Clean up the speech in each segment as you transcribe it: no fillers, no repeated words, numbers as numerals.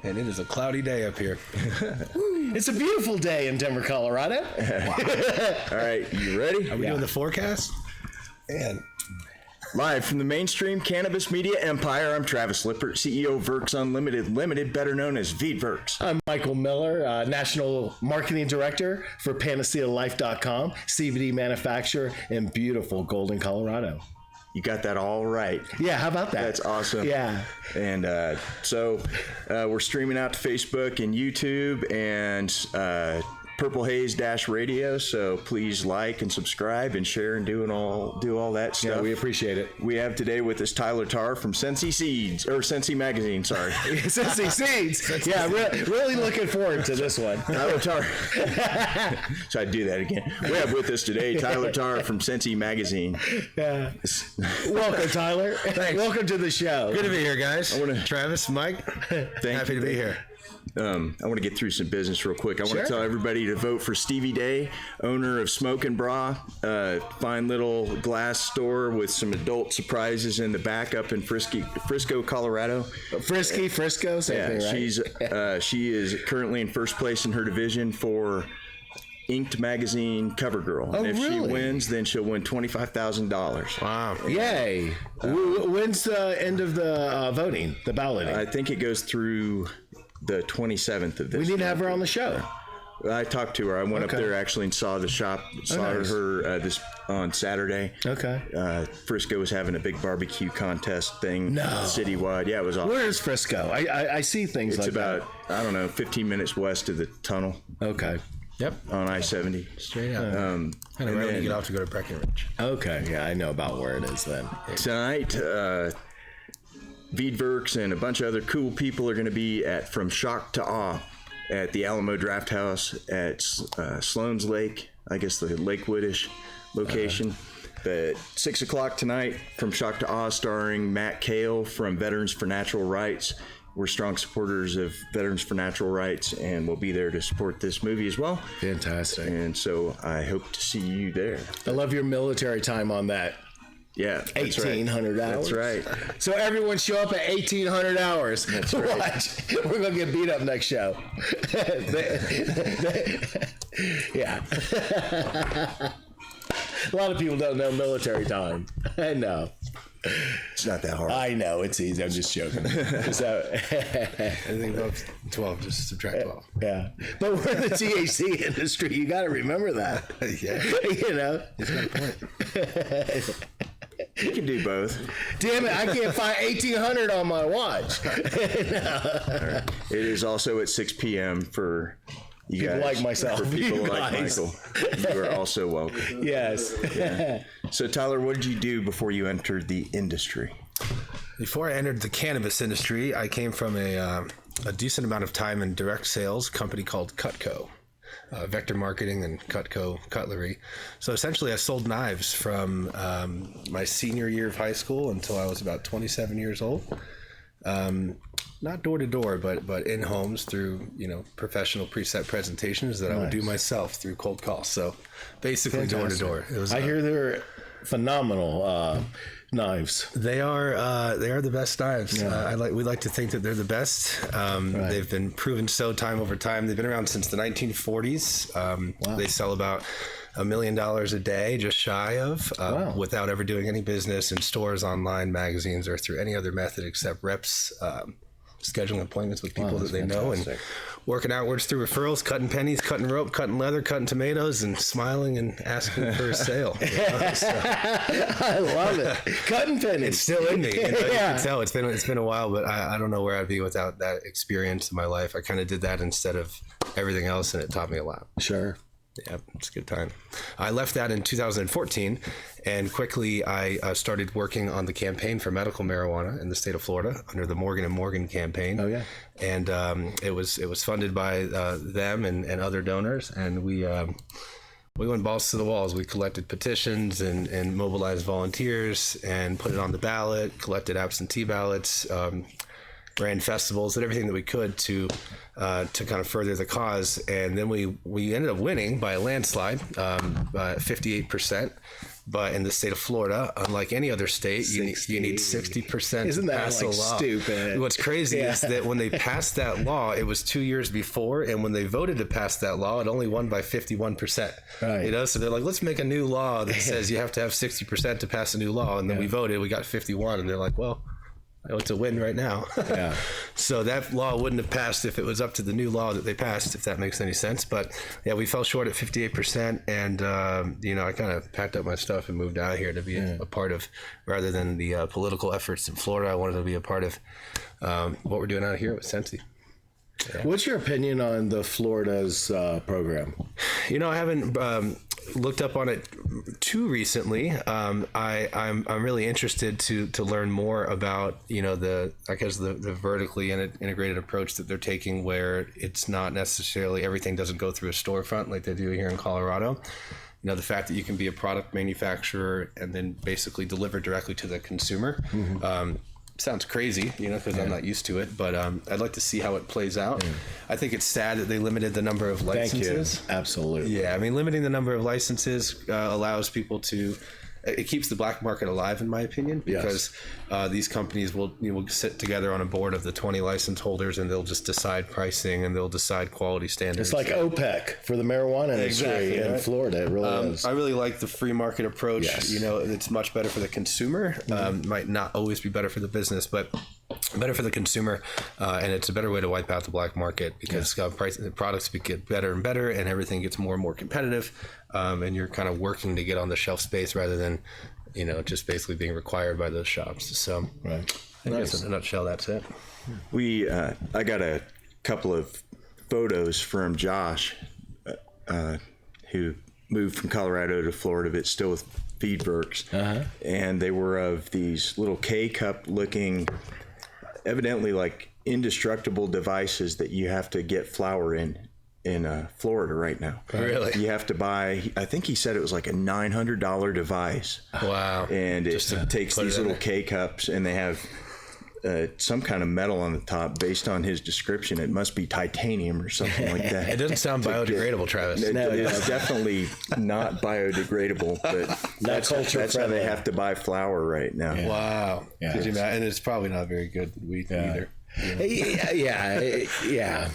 and it is a cloudy day up here. It's a beautiful day in Denver, Colorado. Wow. All right, you ready? Are we doing the forecast? And live from the mainstream cannabis media empire, I'm Travis Lippert, CEO of Verks Unlimited Limited, better known as Verks. I'm Michael Miller, National Marketing Director for PanaceaLife.com, CBD manufacturer in beautiful Golden, Colorado. You got that all right. Yeah, how about that? That's awesome. Yeah. And so we're streaming out to Facebook and YouTube and Purple Haze Radio. So please like and subscribe and share and do all that stuff. Yeah, we appreciate it. We have today with us Tyler Tarr from Sensi Sensi Magazine. Sorry, Sensi Seeds. Yeah, really looking forward to this one. Tyler Tarr. So I do that again. We have with us today Tyler Tarr from Sensi Magazine. Yeah. Welcome, Tyler. Thanks. Welcome to the show. Good to be here, guys. Travis, Mike, happy to be here. I want to get through some business real quick. I want to tell everybody to vote for Ste-v Day, owner of Smok and Bra, fine little glass store with some adult surprises in the back up in Frisco, Colorado. Frisco, same thing, right? She is currently in first place in her division for Inked magazine Covergirl. Oh, and if really? she wins, then she'll win $25,000. Wow. Yay. When's the end of the voting, the balloting? I think it goes through the 27th of this. We need to have her on the show. I talked to her. I went up there actually and saw the shop. Nice. Her this on Saturday. Okay. Frisco was having a big barbecue contest thing. No. Citywide. Yeah, it was awesome. Where is Frisco? I see things It's like that. about, I don't know, 15 minutes west of the tunnel. Okay. Yep. On I-70. Straight out. And right when you then get off to go to Breckenridge. Okay. Yeah, I know about where it is then. tonight, Verks and a bunch of other cool people are going to be at From Shock to Awe at the Alamo Drafthouse at Sloan Lake, I guess the Lakewoodish location. But 6 o'clock tonight, From Shock to Awe, starring Matt Kahl from Veterans for Natural Rights. We're strong supporters of Veterans for Natural Rights, and we'll be there to support this movie as well. Fantastic. And so I hope to see you there. I love your military time on that. Yeah, that's 1,800 hours. That's right. So everyone show up at 1,800 hours. That's right. Watch. We're going to get beat up next show. Yeah. A lot of people don't know military time. I know. It's not that hard. I know. It's easy. I'm just joking. So, Anything above 12, just subtract 12. yeah. But we're in the THC industry. You got to remember that. Yeah. You know? He's got a point. You can do both. Damn it, I can't find 1,800 on my watch. It is also at 6 p.m. for you People guys. like myself. For people You like guys. Michael. You are also welcome. Yes. Yeah. So, Tyler, what did you do before you entered the industry? Before I entered the cannabis industry, I came from a decent amount of time in direct sales, a company called Cutco. Vector Marketing and Cutco Cutlery. So essentially I sold knives from my senior year of high school until I was about 27 years old. Not door to door, but in homes through, professional preset presentations that I would do myself through cold calls. So basically door to door. I hear they're phenomenal knives. They are the best knives. Yeah. We like to think that they're the best. Right. They've been proven so time over time. They've been around since the 1940s. Wow. They sell about $1 million a day, just shy of, without ever doing any business in stores, online, magazines, or through any other method except reps scheduling appointments with people that they know and working outwards through referrals, cutting pennies, cutting rope, cutting leather, cutting tomatoes, and smiling and asking for a sale. I love it. Cutting pennies. It's still in me. You Yeah. can tell it's been a while, but I don't know where I'd be without that experience in my life. I kind of did that instead of everything else, and it taught me a lot. Sure. Yeah, it's a good time. I left that in 2014, and quickly I started working on the campaign for medical marijuana in the state of Florida under the Morgan & Morgan campaign. Oh, yeah. And it was funded by them and other donors, and we went balls to the walls. We collected petitions and mobilized volunteers and put it on the ballot, collected absentee ballots, ran festivals, did everything that we could to kind of further the cause. And then we ended up winning by a landslide, 58%. But in the state of Florida, unlike any other state, you need 60% Isn't to that pass like a law. stupid? What's crazy is that when they passed that law, it was 2 years before, and when they voted to pass that law, it only won by 51%. Right. You know, so they're like, let's make a new law that says you have to have 60% to pass a new law, and then we voted, we got 51, and they're like, well, it's a win right now. Yeah. So that law wouldn't have passed if it was up to the new law that they passed, if that makes any sense. But yeah, we fell short at 58%. And, I kind of packed up my stuff and moved out here to be a part of, rather than the political efforts in Florida, I wanted to be a part of what we're doing out here with Sensi. Yeah. What's your opinion on the Florida's program? I haven't looked up on it too recently. I'm really interested to learn more about the vertically integrated approach that they're taking, where it's not necessarily everything doesn't go through a storefront like they do here in Colorado. The fact that you can be a product manufacturer and then basically deliver directly to the consumer. Sounds crazy, because I'm not used to it, but I'd like to see how it plays out. I think it's sad that they limited the number of licenses. Thank you. Absolutely. Yeah, I mean, limiting the number of licenses allows people to. It keeps the black market alive, in my opinion, because these companies will sit together on a board of the 20 license holders, and they'll just decide pricing and they'll decide quality standards. It's like OPEC for the marijuana industry in Florida. It really is. I really like the free market approach. Yes. It's much better for the consumer. Might not always be better for the business, but better for the consumer, and it's a better way to wipe out the black market, because products get better and better, and everything gets more and more competitive, and you're kind of working to get on the shelf space rather than just basically being required by those shops. So I guess in a nutshell, that's it. I got a couple of photos from Josh, who moved from Colorado to Florida, but still with Feedworks, and they were of these little K-cup looking, evidently like indestructible devices that you have to get flour in Florida right now. Really? You have to buy, I think he said it was like a $900 device. Wow. And it takes these little K-cups, and they have some kind of metal on the top. Based on his description, it must be titanium or something like that. It doesn't sound biodegradable, Travis. It's definitely not biodegradable, but that's how they have to buy flour right now. Yeah. Wow. Yeah. Could you imagine? And it's probably not very good wheat either. Yeah.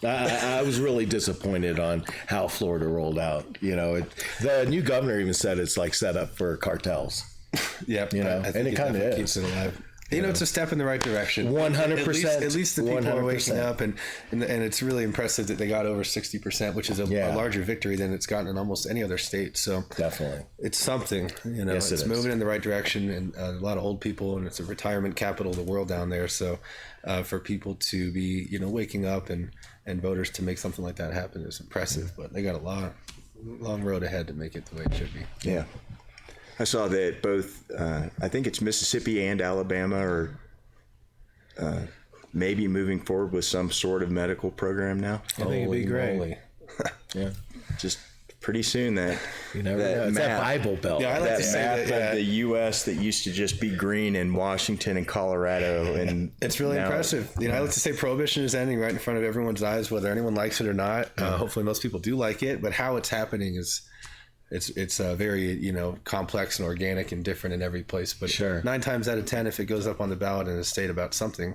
I was really disappointed on how Florida rolled out. The new governor even said it's like set up for cartels. Yep. I think it kind of keeps it alive. It's a step in the right direction. 100%. At least the people 100%. are waking up, and it's really impressive that they got over 60%, which is a larger victory than it's gotten in almost any other state. So definitely, it's something. Yes, it's moving in the right direction, and a lot of old people, and it's a retirement capital of the world down there. So for people to be waking up and voters to make something like that happen is impressive. But they got a long road ahead to make it the way it should be. Yeah. I saw that both, I think it's Mississippi and Alabama are maybe moving forward with some sort of medical program now. I think it'd be great. Yeah. Just pretty soon that it's that Bible Belt. Yeah, I like that to say map that, of the U.S. that used to just be green in Washington and Colorado, and it's really impressive. I like to say prohibition is ending right in front of everyone's eyes, whether anyone likes it or not. Hopefully, most people do like it, but how it's happening is. It's very complex and organic and different in every place. But 9 times out of 10, if it goes up on the ballot in a state about something,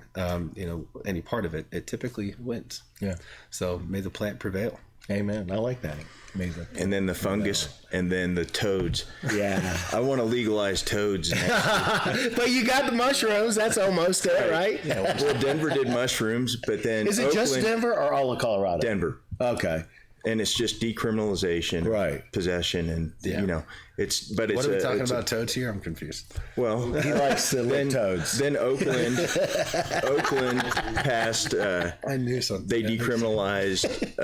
any part of it, it typically wins. Yeah. So may the plant prevail. Amen. I like that. Amazing. And then the fungus, and then the toads. Yeah. I want to legalize toads. But you got the mushrooms. That's almost it, right? Yeah. Well, Denver did mushrooms, but then is it Oakland, just Denver or all of Colorado? Denver. Okay. And it's just decriminalization, possession, and it's. But it's. What are we talking about toads here? I'm confused. Well, he likes to lick toads. Then Oakland passed. I knew something. They decriminalized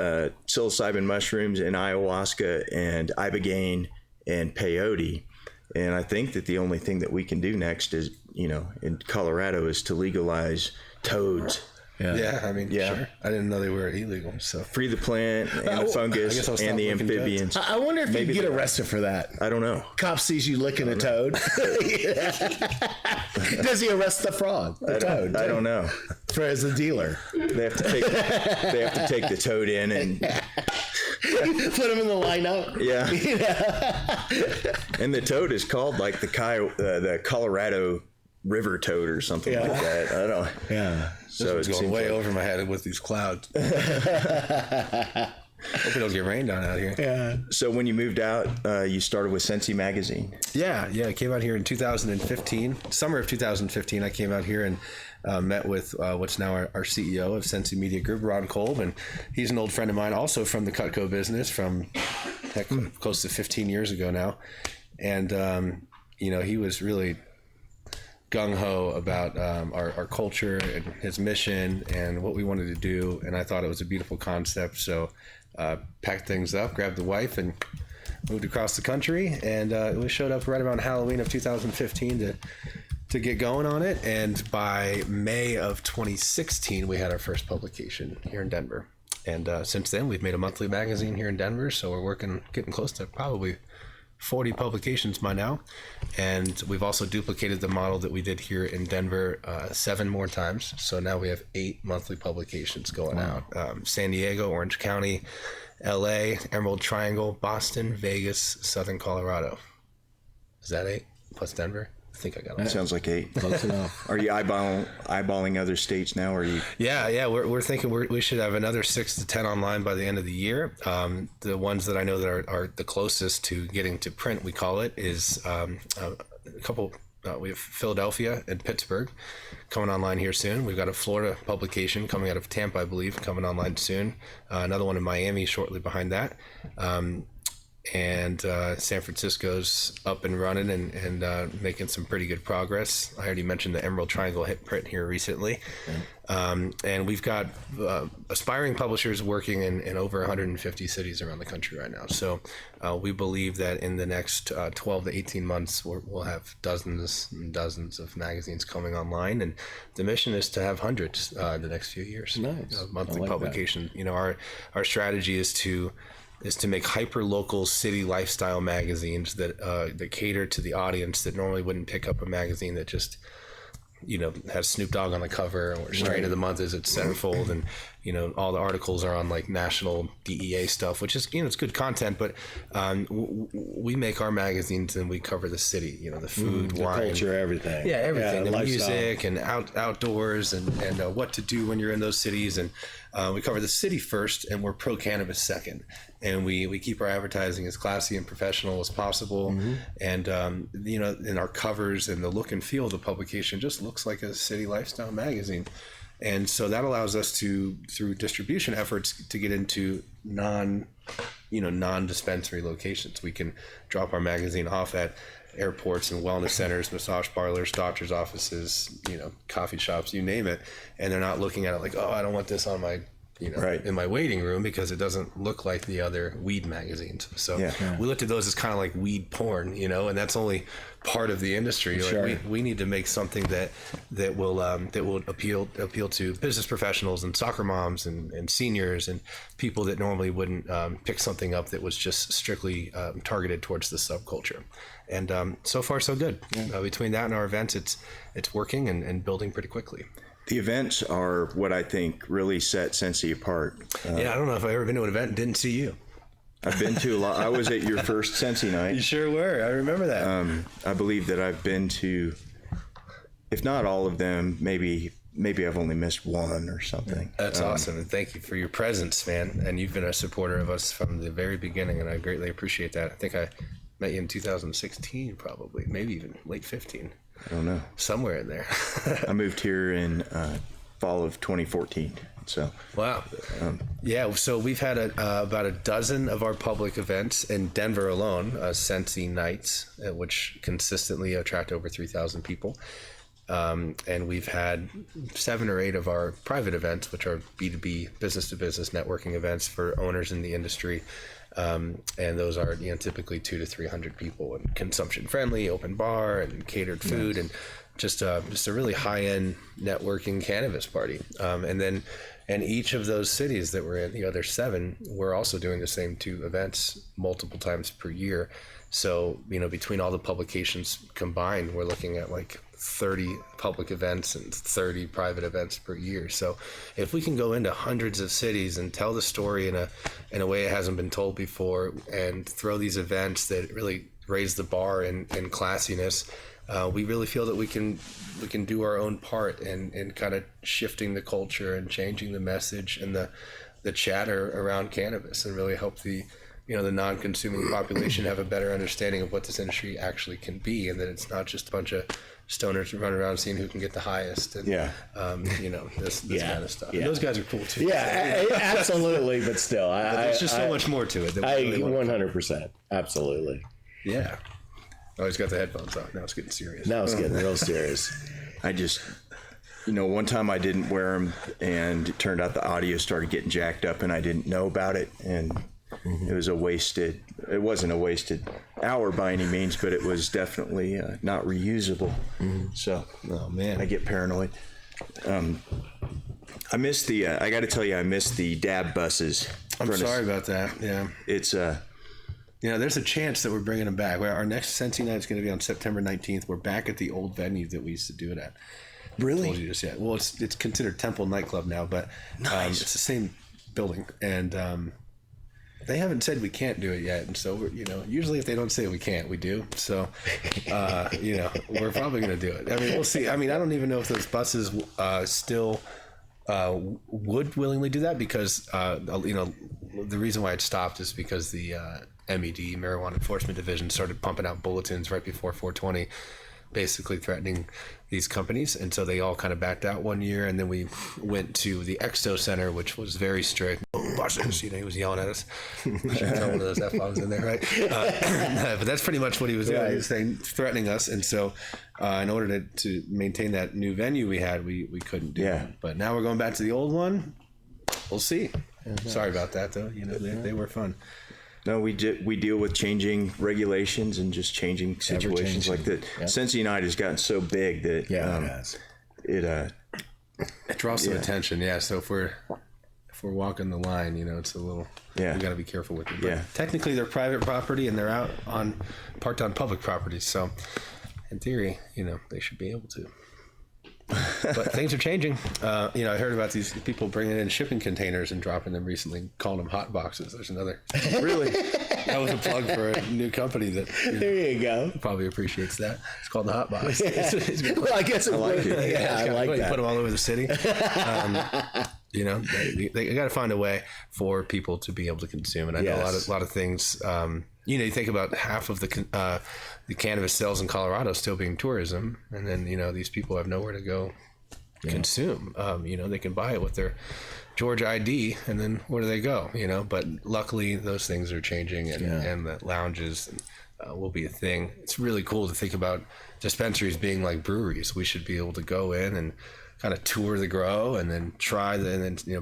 psilocybin mushrooms and ayahuasca and ibogaine and peyote, and I think that the only thing that we can do next is, in Colorado, is to legalize toads. Yeah, I mean, sure. I didn't know they were illegal. So free the plant and the fungus and the amphibians. I wonder if you get arrested for that. I don't know. Cop sees you licking a toad. Does he arrest the frog? The toad? I don't know. For as a dealer, they have to take the toad in and Put them in the lineup. Yeah. And the toad is called like the Colorado River toad or something like that. I don't. Yeah. So it's going way over my head with these clouds. Hope it don't get rained on out here. Yeah. So when you moved out, you started with Sensi magazine. Yeah. I came out here in 2015, summer of 2015. I came out here and met with what's now our CEO of Sensi Media Group, Ron Kolb, and he's an old friend of mine, also from the Cutco business, from close to 15 years ago now. And he was really gung-ho about our culture and his mission and what we wanted to do, and I thought it was a beautiful concept. So packed things up, grabbed the wife, and moved across the country, and we showed up right around Halloween of 2015 to get going on it. And by May of 2016 we had our first publication here in Denver, and since then we've made a monthly magazine here in Denver, so we're getting close to probably 40 publications by now. And we've also duplicated the model that we did here in Denver 7 more times. So now we have 8 monthly publications going out. San Diego, Orange County, LA, Emerald Triangle, Boston, Vegas, Southern Colorado. Is that 8 plus Denver? I think I got it. Sounds like 8. Close enough. Are you eyeballing other states now? Or are you? Yeah. We're thinking we should have another 6 to 10 online by the end of the year. The ones that I know that are the closest to getting to print, we call it, is a couple. We have Philadelphia and Pittsburgh coming online here soon. We've got a Florida publication coming out of Tampa, I believe, coming online soon. Another one in Miami shortly behind that. And San Francisco's up and running and making some pretty good progress. I already mentioned the Emerald Triangle hit print here recently. And we've got aspiring publishers working in over 150 cities around the country right now. So we believe that in the next 12 to 18 months, we'll have dozens and dozens of magazines coming online. And the mission is to have hundreds the next few years. Nice. Monthly publication. That. Our strategy is to make hyper-local city lifestyle magazines that cater to the audience that normally wouldn't pick up a magazine that just, has Snoop Dogg on the cover, or Strain of the Month is at Centerfold, and, all the articles are on like national DEA stuff, which is, it's good content, but we make our magazines and we cover the city, the food, the wine, culture, everything. Yeah, everything, the lifestyle. music and outdoors and what to do when you're in those cities. And we cover the city first, and we're pro-cannabis second. And we keep our advertising as classy and professional as possible. And, in our covers and the look and feel of the publication just looks like a city lifestyle magazine. And so that allows us to, through distribution efforts, to get into non-dispensary locations. We can drop our magazine off at airports and wellness centers, massage parlors, doctors' offices, coffee shops, you name it. And they're not looking at it like, oh, I don't want this on my, in my waiting room because it doesn't look like the other weed magazines. So we looked at those as kind of like weed porn, and that's only part of the industry. Sure. Like we need to make something that will appeal to business professionals and soccer moms and seniors and people that normally wouldn't pick something up that was just strictly targeted towards the subculture. And so far so good. Between that and our events, it's working and building pretty quickly. The events are what I think really set Sensi apart. I don't know if I've ever been to an event and didn't see you. I've been to a lot. I was at your first Sensi night. You sure were. I remember that. I believe that I've been to, if not all of them, maybe I've only missed one or something. That's awesome. And thank you for your presence, man. And you've been a supporter of us from the very beginning, and I greatly appreciate that. I think I met you in 2016, probably, maybe even late 15. I don't know. Somewhere in there. I moved here in fall of 2014. So wow. So we've had about a dozen of our public events in Denver alone, Sensi nights, which consistently attract over 3,000 people. And we've had 7 or 8 of our private events, which are B2B, business-to-business networking events for owners in the industry. And those are typically 200 to 300 people, and consumption friendly, open bar and catered food, and just a really high-end networking cannabis party. And then in each of those cities that we're in, the other 7, we're also doing the same 2 events multiple times per year. So between all the publications combined, we're looking at like 30 public events and 30 private events per year. So if we can go into hundreds of cities and tell the story in a way it hasn't been told before, and throw these events that really raise the bar in classiness, we really feel that we can do our own part in kind of shifting the culture and changing the message and the chatter around cannabis, and really help the non-consuming population have a better understanding of what this industry actually can be, and that it's not just a bunch of stoners running around seeing who can get the highest, and this kind of stuff. And those guys are cool too. Yeah, absolutely. But still, there's just so much more to it. That I 100%, absolutely. Yeah. Oh, he's got the headphones on. Now it's getting serious. Now it's getting real serious. I just, one time I didn't wear them, and it turned out the audio started getting jacked up, and I didn't know about it, and it wasn't a wasted hour by any means, but it was definitely not reusable. So, oh man, I get paranoid. I missed I got to tell you, I missed the dab buses. I'm sorry about that. Yeah. It's, there's a chance that we're bringing them back. Our next Sensi night is going to be on September 19th. We're back at the old venue that we used to do it at. Really? I told you just yet. Well, it's considered Temple Nightclub now, but it's the same building, and they haven't said we can't do it yet. And so usually if they don't say we can't, we do. So we're probably going to do it. I mean, we'll see. I mean, I don't even know if those buses still would willingly do that, because the reason why it stopped is because the MED, Marijuana Enforcement Division, started pumping out bulletins right before 420, basically threatening these companies, and so they all kind of backed out one year, and then we went to the Exto Center, which was very strict. Oh, buses, he was yelling at us. I should throw one of those F-bombs in there, right? But that's pretty much what he was doing. He was saying, threatening us, and so in order to maintain that new venue we had, we couldn't do it. But now we're going back to the old one. We'll see. Sorry about that, though. They were fun. No, we deal with changing regulations and just changing situations like that. Yep. Sensi night has gotten so big that it draws some attention. Yeah, so if we're walking the line, it's a little. Yeah, we got to be careful with it. But technically, they're private property and they're parked on public property. So, in theory, they should be able to. But things are changing. I heard about these people bringing in shipping containers and dropping them recently, calling them hot boxes. There's another. Really? That was a plug for a new company that. There you go. Probably appreciates that. It's called the Hot Box. Well, I guess I like it. Yeah, I like that. Put them all over the city. They got to find a way for people to be able to consume. And I know a lot of things. You think about half of the cannabis sales in Colorado still being tourism, and then these people have nowhere to go consume. They can buy it with their Georgia ID, and then where do they go? But luckily those things are changing, and the lounges will be a thing. It's really cool to think about dispensaries being like breweries. We should be able to go in and kind of tour the grow, and then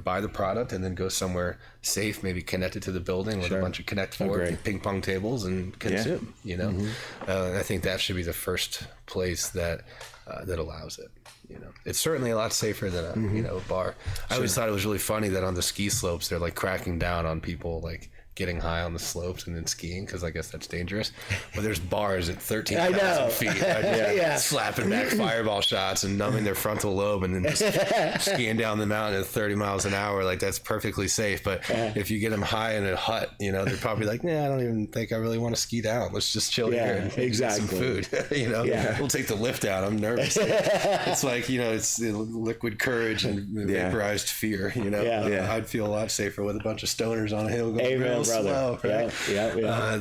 buy the product, and then go somewhere safe, maybe connected to the building with a bunch of Connect 4 ping pong tables, and consume. I think that should be the first place that allows it. It's certainly a lot safer than a bar. I always thought it was really funny that on the ski slopes they're like cracking down on people like getting high on the slopes and then skiing, because I guess that's dangerous. But there's bars at 13,000 feet, slapping back fireball shots and numbing their frontal lobe, and then just skiing down the mountain at 30 miles an hour. Like, that's perfectly safe. But if you get them high in a hut, they're probably like, nah, I don't even think I really want to ski down. Let's just chill here and get some food. We'll take the lift out. I'm nervous. It's like, it's liquid courage and vaporized fear. I'd feel a lot safer with a bunch of stoners on a hill going real slow, right?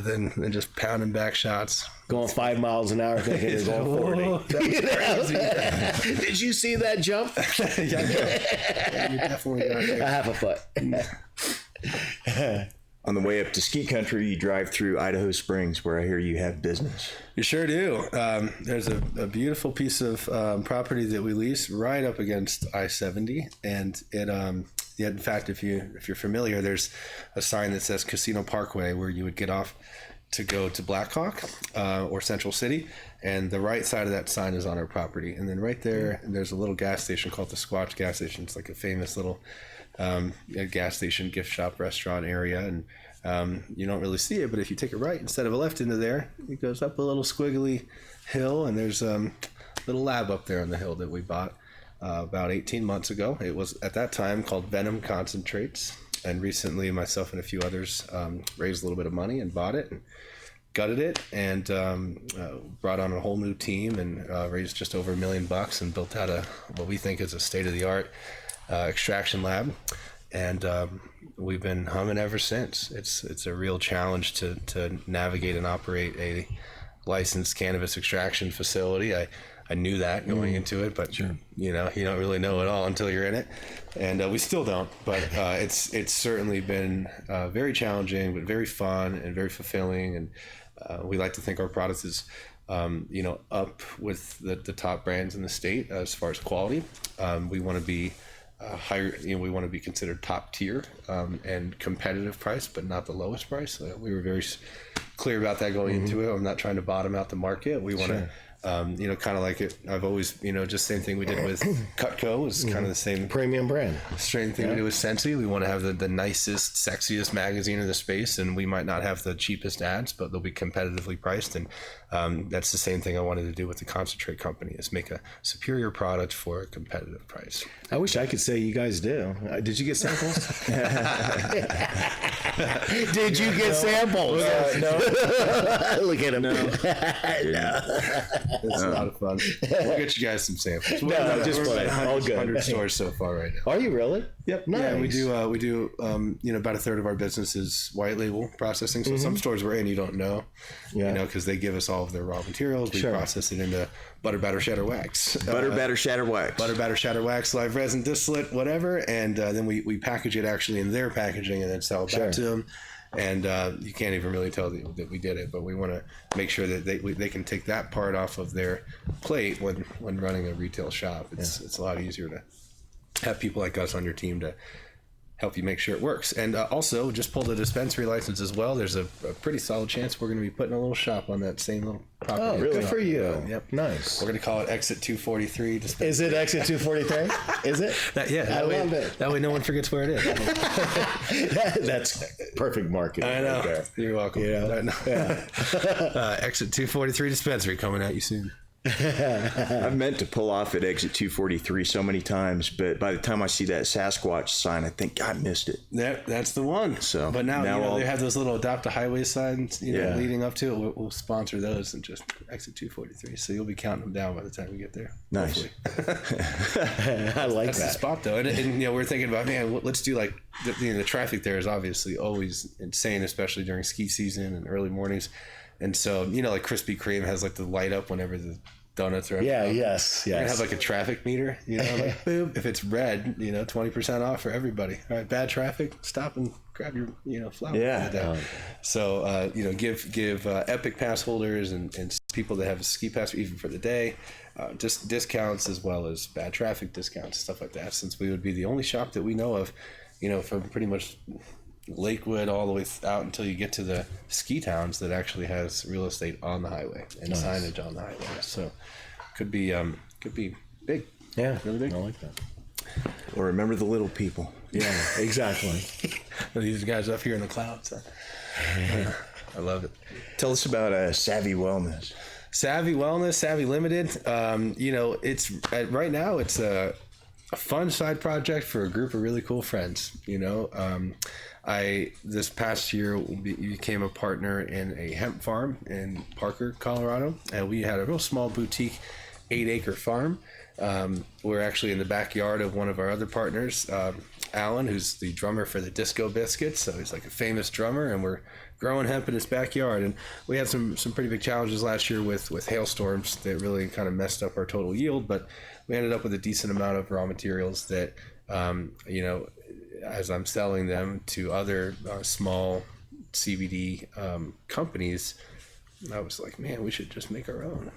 Than just pounding back shots. Going 5 miles an hour thinking you're going 40. Crazy. Did you see that jump? You definitely got there. A half a foot. On the way up to ski country, you drive through Idaho Springs, where I hear you have business. You sure do. There's a beautiful piece of property that we lease right up against I-70, and it in fact, if you're familiar, there's a sign that says Casino Parkway, where you would get off to go to Blackhawk or Central City, and the right side of that sign is on our property. And then right there, there's a little gas station called the Squatch gas station. It's like a famous little gas station, gift shop, restaurant area, and you don't really see it, but if you take a right instead of a left into there, it goes up a little squiggly hill, and there's little lab up there on the hill that we bought about 18 months ago. It was at that time called Venom Concentrates, and recently myself and a few others raised a little bit of money and bought it and gutted it, and brought on a whole new team, and raised just over $1 million and built out what we think is a state-of-the-art extraction lab. And we've been humming ever since. It's a real challenge to navigate and operate a licensed cannabis extraction facility. I knew that going into it, but sure. You don't really know it all until you're in it, and we still don't. But it's certainly been very challenging, but very fun and very fulfilling. And we like to think our product is up with the top brands in the state as far as quality. We want to be higher, we want to be considered top tier and competitive price, but not the lowest price. We were very clear about that going into it. I'm not trying to bottom out the market. We want to, kind of like it. I've always, just same thing we did with Cutco is kind of the same premium brand. Same thing we do with Sensi. We want to have the nicest, sexiest magazine in the space, and we might not have the cheapest ads, but they'll be competitively priced. And that's the same thing I wanted to do with the concentrate company, is make a superior product for a competitive price. I wish I could say you guys do. Did you get samples? Did you get samples? No. Look at him. No. It's a lot of fun. We'll get you guys some samples. No, just play. All good. 100 stores so far right now. Are you really? Yep. Nice. Yeah, we do. About a third of our business is white label processing. So some stores we're in, you don't know, because they give us all of their raw materials. We process it into butter, batter, shatter, wax. Butter, batter, shatter, wax. Butter, batter, shatter, wax, live resin, distillate, whatever. And then we package it actually in their packaging and then sell it back to them. And you can't even really tell that we did it, but we want to make sure that they can take that part off of their plate when running a retail shop. It's a lot easier to have people like us on your team to help you make sure it works. And also, just pulled a dispensary license as well. There's a pretty solid chance we're going to be putting a little shop on that same little property. Oh, really? Good for you. Yep. Nice. We're going to call it Exit 243 dispensary. Is it Exit 243? Is it? I love it. That way no one forgets where it is. That's perfect marketing. I know. Right there. You're welcome. Exit 243 dispensary coming at you soon. I've meant to pull off at Exit 243 so many times, but by the time I see that Sasquatch sign, I think I missed it. That's the one. So, but now they have those little adopt a highway signs, leading up to it. We'll sponsor those and just Exit 243. So you'll be counting them down by the time we get there. Nice. I like that's that. the spot though, and we're thinking about, man, let's do like the traffic there is obviously always insane, especially during ski season and early mornings. And so, like Krispy Kreme has like the light up whenever the donuts are up. Yeah, yes. We're gonna have like a traffic meter, like boom. If it's red, 20% off for everybody. All right, bad traffic, stop and grab your, flower. Yeah. So, give Epic Pass holders and people that have a ski pass even for the day, just discounts as well as bad traffic discounts, stuff like that. Since we would be the only shop that we know of, from pretty much Lakewood all the way out until you get to the ski towns that actually has real estate on the highway and signage on the highway. So could be big. Yeah, really big. I like that. Or remember the little people. Yeah, exactly. These guys up here in the clouds. I love it. Tell us about Savvy Wellness. Savvy Wellness, Savvy Limited. It's right now it's a fun side project for a group of really cool friends. I this past year became a partner in a hemp farm in Parker, Colorado, and we had a real small boutique 8-acre farm. We're actually in the backyard of one of our other partners, Alan, who's the drummer for the Disco Biscuits. So he's like a famous drummer, and we're growing hemp in his backyard. And we had some pretty big challenges last year with hailstorms that really kind of messed up our total yield, but we ended up with a decent amount of raw materials that, as I'm selling them to other small CBD companies, I was like, man, we should just make our own.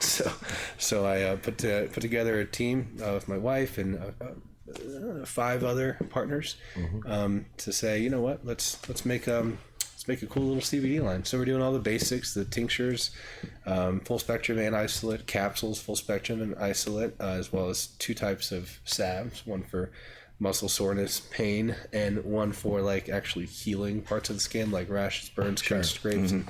So I put together a team with my wife and 5 other partners to say, you know what, let's make a cool little CBD line. So we're doing all the basics, the tinctures, full spectrum and isolate, capsules, full spectrum and isolate, as well as 2 types of salves, one for muscle soreness, pain, and one for like actually healing parts of the skin, like rashes, burns, cuts, scrapes, and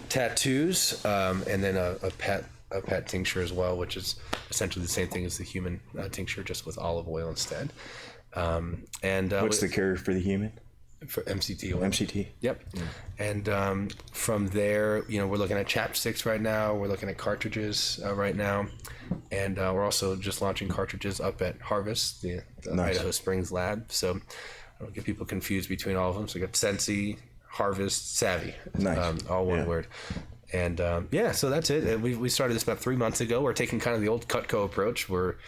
tattoos, and then a pet a pet tincture as well, which is essentially the same thing as the human tincture, just with olive oil instead. What's the cure for the human? For MCT oil. MCT. Yep. And from there, we're looking at chapsticks right now. We're looking at cartridges right now. And we're also just launching cartridges up at Harvest, the Nice. Idaho Springs lab. So I don't get people confused between all of them. So we got Sensi, Harvest, Ste-v. Nice. All one word. And so that's it. We started this about 3 months ago. We're taking kind of the old Cutco approach where,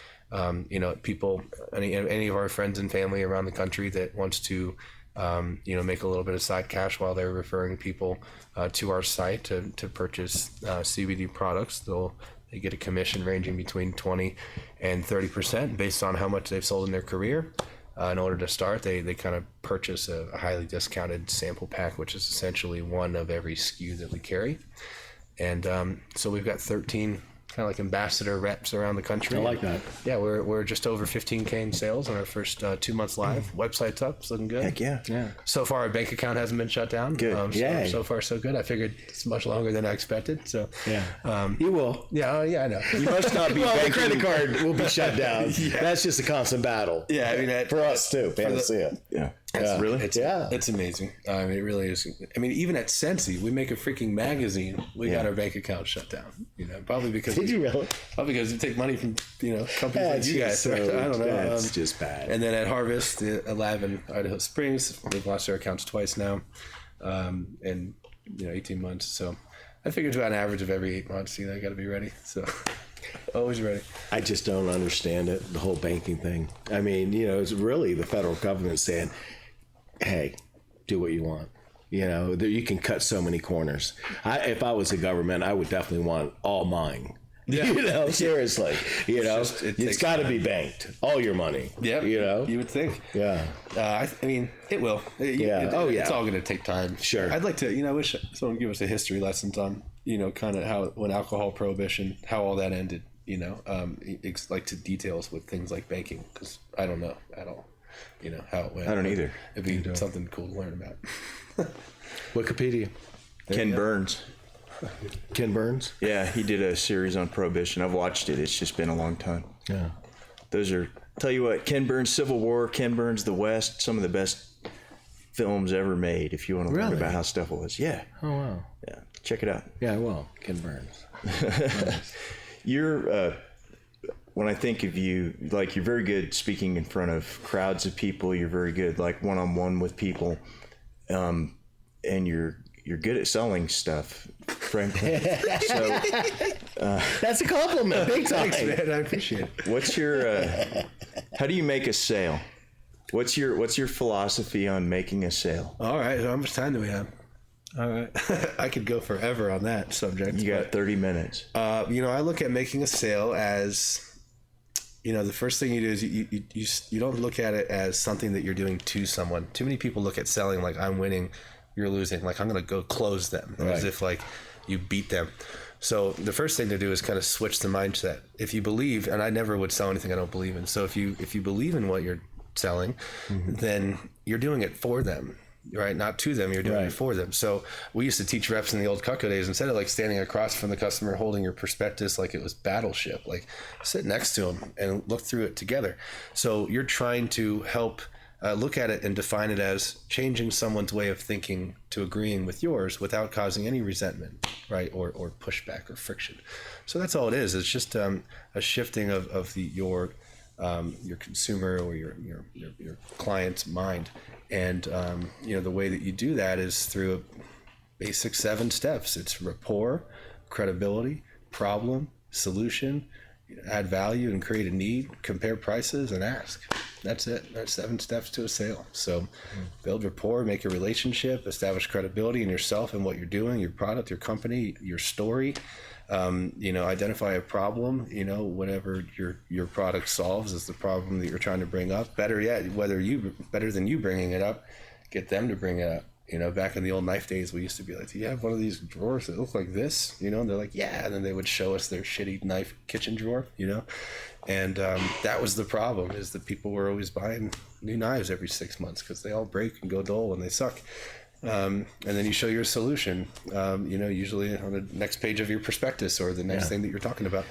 people, any of our friends and family around the country that wants to make a little bit of side cash while they're referring people to our site to purchase CBD products. They get a commission ranging between 20 and 30% based on how much they've sold in their career. In order to start, they kind of purchase a highly discounted sample pack, which is essentially one of every SKU that we carry. And so we've got 13 kind of like ambassador reps around the country. I like that. Yeah, we're just over 15K in sales on our first 2 months live. Website's up, it's looking good. Heck yeah. So far, our bank account hasn't been shut down. Good. So far, so good. I figured it's much longer than I expected. So You will. yeah, I know. You must not be the credit card will be shut down. That's just a constant battle. Yeah, I mean, For us too, Panacea. Yeah. Really? It's amazing. It really is. I mean, even at Sensi, we make a freaking magazine. We got our bank account shut down. Probably because Did you really? Probably because we take money from companies like you guys. I don't know. That's just bad. And then at Harvest, a lab in Idaho Springs, they've lost their accounts twice now, in 18 months. So I figured about an average of every 8 months. I got to be ready. So always ready. I just don't understand it, the whole banking thing. I mean, it's really the federal government saying, hey, do what you want. You can cut so many corners. If I was the government, I would definitely want all mine. Yeah. Seriously. It's got to be banked. All your money. Yeah. You would think. Yeah. I mean, it will. It's all going to take time. Sure. I'd like to, I wish someone would give us a history lessons on, kind of how, when alcohol prohibition, how all that ended, like to details with things like banking, because I don't know at all, how it went. I don't either. It'd be something cool to learn about. Wikipedia. Ken Burns. Ken Burns? Yeah, he did a series on prohibition. I've watched it. It's just been a long time. Yeah. Those are, tell you what, Ken Burns' Civil War, Ken Burns' The West, some of the best films ever made, if you want to learn about how stuff was. Yeah. Oh, wow. Yeah, check it out. Yeah, well, Ken Burns. You're, when I think of you, like, you're very good speaking in front of crowds of people. You're very good, like, one-on-one with people. And you're good at selling stuff, frankly. So, that's a compliment, big time. Thanks, man. I appreciate it. What's your, how do you make a sale? What's your philosophy on making a sale? All right. How much time do we have? All right. I could go forever on that subject. You got 30 minutes. I look at making a sale as, the first thing you do is you don't look at it as something that you're doing to someone. Too many people look at selling like I'm winning, you're losing. Like I'm going to go close them, as if like you beat them. So the first thing to do is kind of switch the mindset. If you believe, and I never would sell anything I don't believe in. So if you believe in what you're selling, then you're doing it for them. Right, not to them, you're doing it for them. So we used to teach reps in the old Cutco days, instead of like standing across from the customer holding your prospectus like it was battleship, like sit next to them and look through it together. So you're trying to help look at it and define it as changing someone's way of thinking to agreeing with yours without causing any resentment, right, or pushback or friction. So that's all it is. It's just a shifting of your consumer or your client's mind. And, the way that you do that is through a basic 7 steps. It's rapport, credibility, problem, solution, add value and create a need, compare prices, and ask. That's it. That's 7 steps to a sale. So build rapport, make a relationship, establish credibility in yourself and what you're doing, your product, your company, your story. Identify a problem, whatever your product solves is the problem that you're trying to bring up. Better yet, better than you bringing it up, get them to bring it up. Back in the old knife days, we used to be like, do you have one of these drawers that look like this? And they're like, yeah. And then they would show us their shitty knife kitchen drawer, and that was the problem, is that people were always buying new knives every 6 months because they all break and go dull and they suck. And then you show your solution, usually on the next page of your prospectus or the next thing that you're talking about.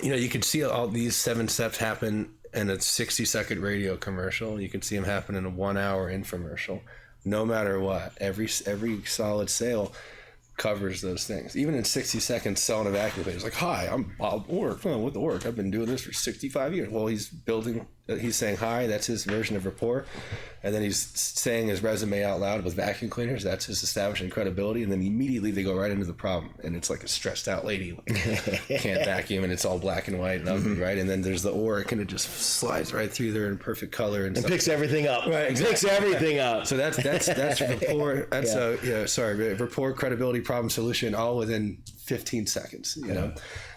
You can see all these 7 steps happen in a 60-second radio commercial. You can see them happen in a 1-hour infomercial. No matter what, every solid sale covers those things. Even in 60 seconds, selling a vacuum cleaner. It's like, hi, I'm Bob Ork. Oh, with Ork, I've been doing this for 65 years. Well, he's saying hi. That's his version of rapport. And then he's saying his resume out loud with vacuum cleaners. That's his establishing credibility. And then immediately they go right into the problem. And it's like a stressed out lady can't vacuum, and it's all black and white and ugly, right? And then there's the Ork, and it just slides right through there in perfect color and picks everything up. Right, exactly. Picks everything up. So that's rapport. That's rapport, credibility, problem, solution, all within 15 seconds. You know.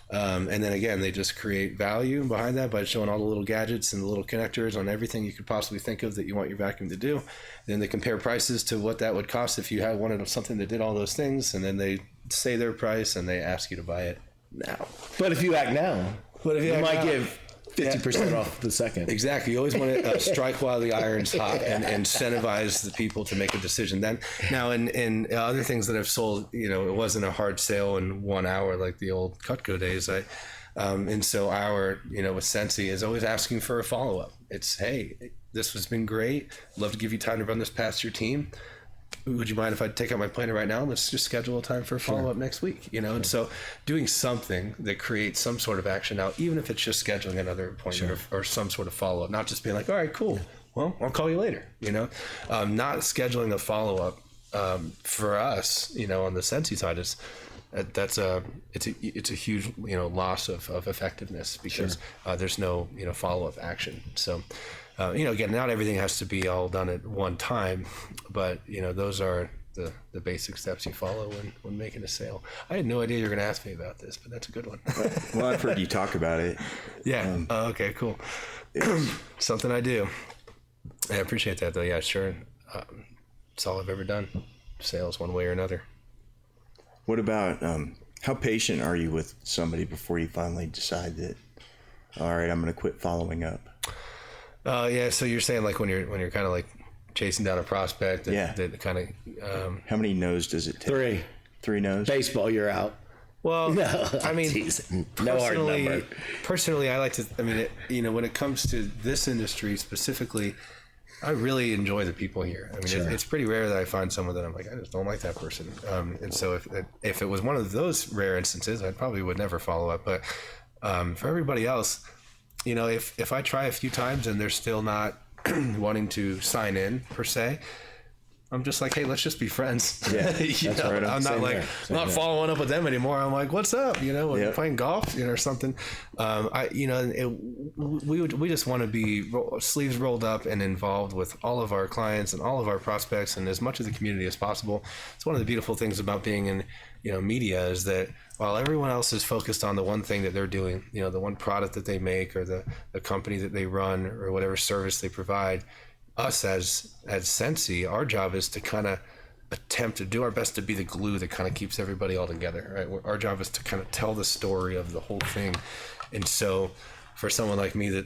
And then again, they just create value behind that by showing all the little gadgets and the little connectors on everything you could possibly think of that you want your vacuum to do. Then they compare prices to what that would cost if you had wanted something that did all those things, and then they say their price and they ask you to buy it now. But if you act now, you might give 50% off the second. Exactly. You always want to strike while the iron's hot and incentivize the people to make a decision then. Now, in other things that I've sold, it wasn't a hard sale in 1 hour like the old Cutco days. And so our, with Sensi is always asking for a follow-up. It's, hey, this has been great. Love to give you time to run this past your team. Would you mind if I take out my planner right now? Let's just schedule a time for a follow-up next week, And so doing something that creates some sort of action now, even if it's just scheduling another appointment or some sort of follow-up, not just being like, all right, cool. Well, I'll call you later, not scheduling a follow-up for us, on the Sensi side is it's a huge, loss of effectiveness because there's no, follow-up action. So, again, not everything has to be all done at one time, but those are the basic steps you follow when making a sale. I had no idea you were going to ask me about this, but that's a good one. Well, I've heard you talk about it. Yeah. Okay, cool. Something I do. I appreciate that though. Yeah, sure. It's all I've ever done. Sales one way or another. What about, how patient are you with somebody before you finally decide that, all right, I'm going to quit following up? So you're saying like when you're kind of like chasing down a prospect that kind of how many no's does it take? 3 no's. Baseball, you're out. Well, no, I mean, no hard number. Personally, I like to. I mean, when it comes to this industry specifically, I really enjoy the people here. I mean, it's pretty rare that I find someone that I'm like, I just don't like that person. And so if it was one of those rare instances, I probably would never follow up. But for everybody else, if I try a few times and they're still not wanting to sign in per se, I'm just like, hey, let's just be friends. Yeah, that's right. I'm not like not following up with them anymore. I'm like, what's up? We're playing golf, or something. We just want to be sleeves rolled up and involved with all of our clients and all of our prospects and as much of the community as possible. It's one of the beautiful things about being in media is that while everyone else is focused on the one thing that they're doing, the one product that they make or the company that they run or whatever service they provide, us as Sensi, our job is to kind of attempt to do our best to be the glue that kind of keeps everybody all together, right? Our job is to kind of tell the story of the whole thing. And so for someone like me that,